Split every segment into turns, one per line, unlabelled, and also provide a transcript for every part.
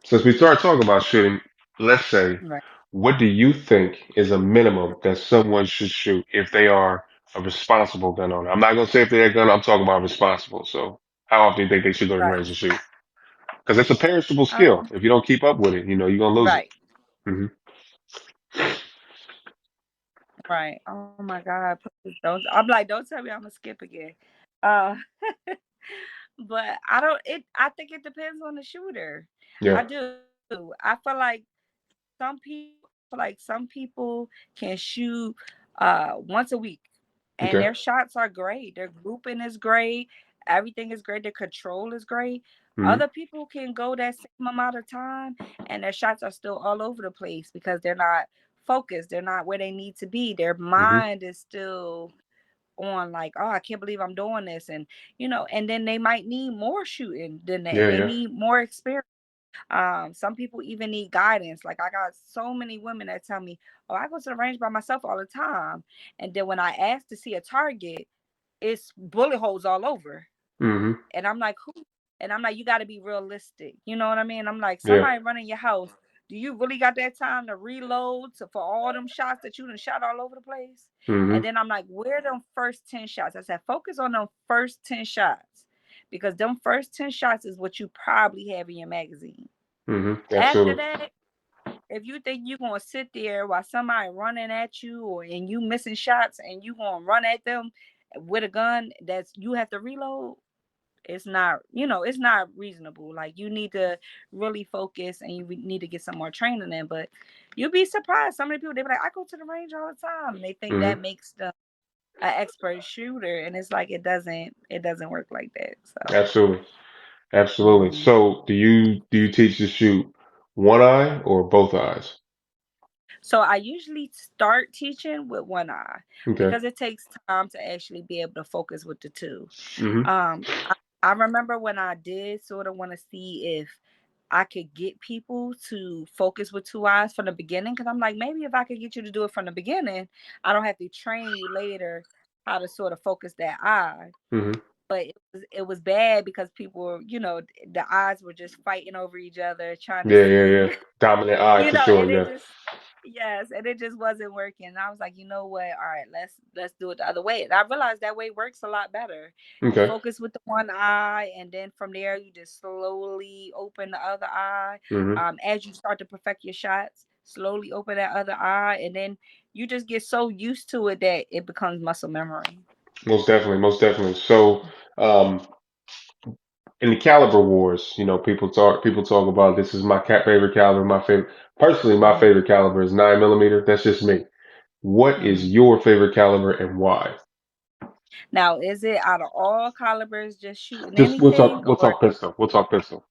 Since we started talking about shooting, let's say,
Right.
what do you think is a minimum that someone should shoot if they are a responsible gun owner? I'm not gonna say if they're a gun, I'm talking about responsible. So how often do you think they should go to the
Right.
range and shoot? Because it's a perishable skill.
Um,
If you don't keep up with it, you're gonna lose it.
right.
Hmm.
Right. Oh my God. Please don't. I'm like, don't tell me I'm gonna skip again. Uh, but I don't. I think it depends on the shooter.
Yeah.
I do. I feel like some people can shoot once a week, and
Okay.
their shots are great. Their grouping is great. Everything is great. Their control is great.
Hmm.
Other people can go that same amount of time, and their shots are still all over the place because they're not focused. They're not where they need to be. Their
Hmm.
mind is still on, like, oh, I can't believe I'm doing this, and and then they might need more shooting than that.
Yeah.
They
Yeah.
need more experience. Some people even need guidance. Like, I got so many women that tell me, "Oh, I go to the range by myself all the time," and then when I ask to see a target, it's bullet holes all over.
Hmm.
And I'm like, who? And I'm like, you got to be realistic. You know what I mean? I'm like,
Yeah.
somebody running your house. Do you really got that time to reload for all them shots that you done shot all over the place? And
Hmm.
then I'm like, where are them first 10 shots? I said, focus on them first 10 shots, because them first 10 shots is what you probably have in your magazine.
Hmm.
After
Absolutely.
that, if you think you're gonna sit there while somebody running at you, and you missing shots, and you gonna run at them with a gun that's you have to reload, it's not, it's not reasonable. Like, you need to really focus, and you need to get some more training in. But you'll be surprised. Some of the people, they be like, I go to the range all the time, and they think
Hmm.
that makes them an expert shooter, and it's like, it doesn't work like that. So
Absolutely. Absolutely.
mhm.
So do you teach to shoot one eye or both eyes?
So I usually start teaching with one eye,
Okay.
because it takes time to actually be able to focus with the two.
Hmm.
I remember when I did sort of want to see if I could get people to focus with two eyes from the beginning, because I'm like, maybe if I could get you to do it from the beginning, I don't have to train you later how to sort of focus that eye.
Hmm.
But it was bad, because people were, the eyes were just fighting over each other, trying to
Yeah, yeah, yeah.
see,
Dominant eye for sure.
and it
Yeah.
just, yes, and it just wasn't working. And I was like, you know what? All right, let's do it the other way. And I realized that way works a lot better. You
Okay.
focus with the one eye, and then from there you just slowly open the other eye.
Hmm.
As you start to perfect your shots, slowly open that other eye, and then you just get so used to it that it becomes muscle memory.
Most definitely. Most definitely. So, um, in the caliber wars, people talk about this is my favorite caliber. My favorite, personally, my
Mhm.
favorite caliber is 9 millimeter. That's just me. What is
Mhm.
your favorite caliber and why?
Now, is it out of all calibers just shooting
Just we'll
anything,
talk. We'll
or
talk pistol. We'll talk pistol.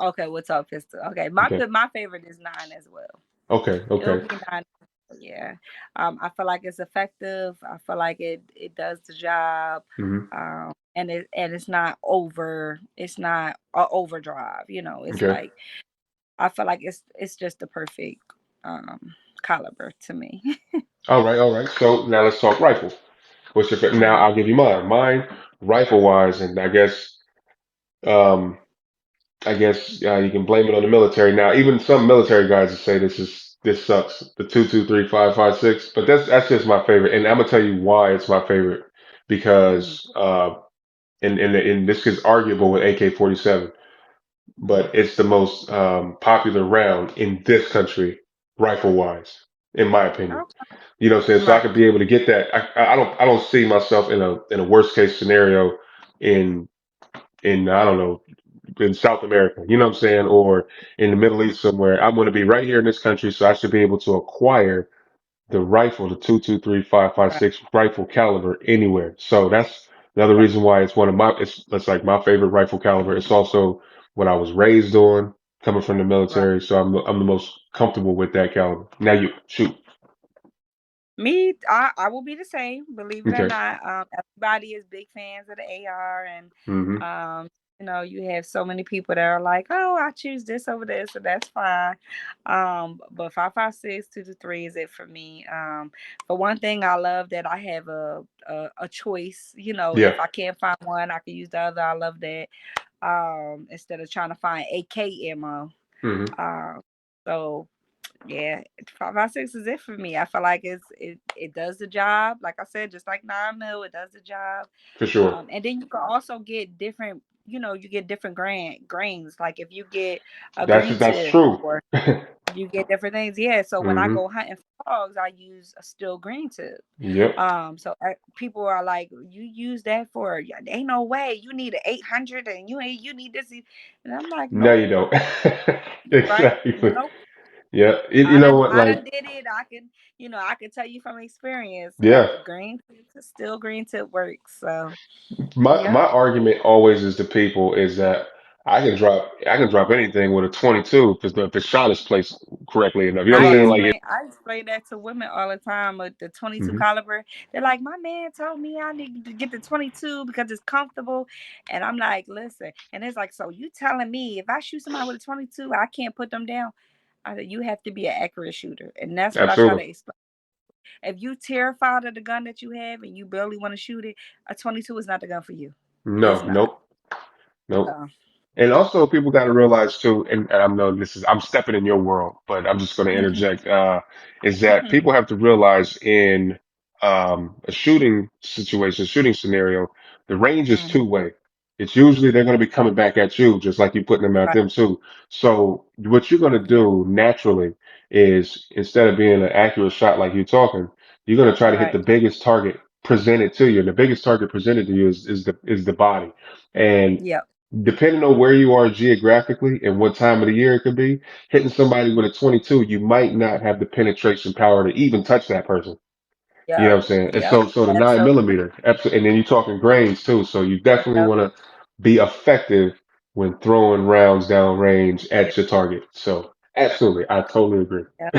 okay, what's up, pistol? Okay,
Okay.
my favorite is nine as well.
Okay.
It'll
Okay.
be nine. Yeah. I feel like it's effective. I feel like it does the job.
Hmm.
And it's not over. It's not a overdrive. It's
Okay.
like, I feel like it's just the perfect caliber to me.
All right. All right. So now let's talk rifle. What's your now?
Mhm.
I'll give you mine. Mine, rifle wise, and um, you can blame it on the military. Now, even some military guys will say this sucks. The 223 556, but that's just my favorite, and I'm gonna tell you why it's my favorite
Mhm.
because and this is arguable with AK-47,
Mhm.
but it's the most popular round in this country, rifle wise, in my opinion.
Okay.
You know what I'm saying? So I
Right.
could be able to get that. I don't see myself in a worst case scenario in I don't know, in South America, you know what I'm saying, or in the Middle East somewhere. I'm going to be right here in this country, so I should be able to acquire the rifle, the 223 556 rifle caliber anywhere. So that's another
Right.
reason why it's like my favorite rifle caliber. It's also what I was raised on, coming from the
Right.
military, so I'm the most comfortable with that caliber. Now you shoot.
Me, I will be the same, believe it or
Okay.
not. Everybody is big fans of the AR, and
Hmm.
um, you have so many people that are like, "Oh, I choose this over this," and that's fine. But 5.56 2 to 3 is it for me. For one thing, I love that I have a choice.
Yeah.
If I can't find one, I can use the other. I love that. Instead of trying to find AK ammo.
Hmm.
Um, so yeah, 5.56 is it for me. I feel like it does the job. Like I said, just like 9 mil, it does the job.
For sure.
And then you can also get different. You get different grains. Like if you get a green
That's
tip,
true.
or you get different things. Yeah. So when I
Hmm.
go hunting for dogs, I use a steel green tip.
Yep.
So people are like, you use that for? Yeah, ain't no way. You need an 800, and you need this. And I'm like,
No,
nope.
you don't.
Right?
Exactly.
Nope.
Yeah. You know what?
I
Like,
done did it. I can tell you from experience.
yeah.
Green tip, still green tip works. So
My
yeah.
argument always is to people is that I can drop anything with a 22 because if the shot is placed correctly enough, you know what I'm saying? Like,
I explain that to women all the time with the 22
mhm.
caliber. They're like, my man told me I need to get the 22 because it's comfortable. And I'm like, listen. And it's like, so you telling me if I shoot somebody with a 22, I can't put them down? I said, you have to be an accurate shooter. And that's what I try to
Absolutely.
explain. If you terrified of the gun that you have and you barely want to shoot it, a 22 is not the gun for you. It's
No,
not.
nope, nope.
So,
And also, people got to realize too, and I know I'm stepping in your world, but I'm just going to
mhm,
interject, is that
mhm,
people have to realize in a shooting situation, shooting scenario, the range is
mhm.
two-way. It's usually they're going to be coming back at you, just like you putting them at
Right.
them too. So what you're going to
Yeah.
do naturally is instead of being an accurate shot like you're talking, you're going to try to hit the
Right.
biggest target presented to you. And the biggest target presented to you is the body. And
Yep.
depending on where you are geographically and what time of the year it could be, hitting somebody with a 22, you might not have the penetration power to even touch that person. You know
Yep.
what I'm saying? And
Yep.
so the 9 mm,
Absolutely.
absolutely, and then you're talking grains too. So you definitely
Yep.
want to be effective when throwing rounds down range
Yep.
at your target. So absolutely, I totally agree.
Yep.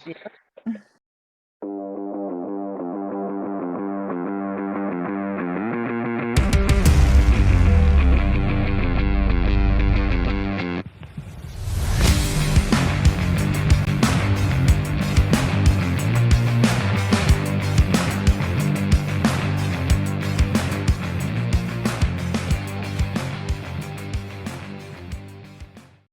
Yep.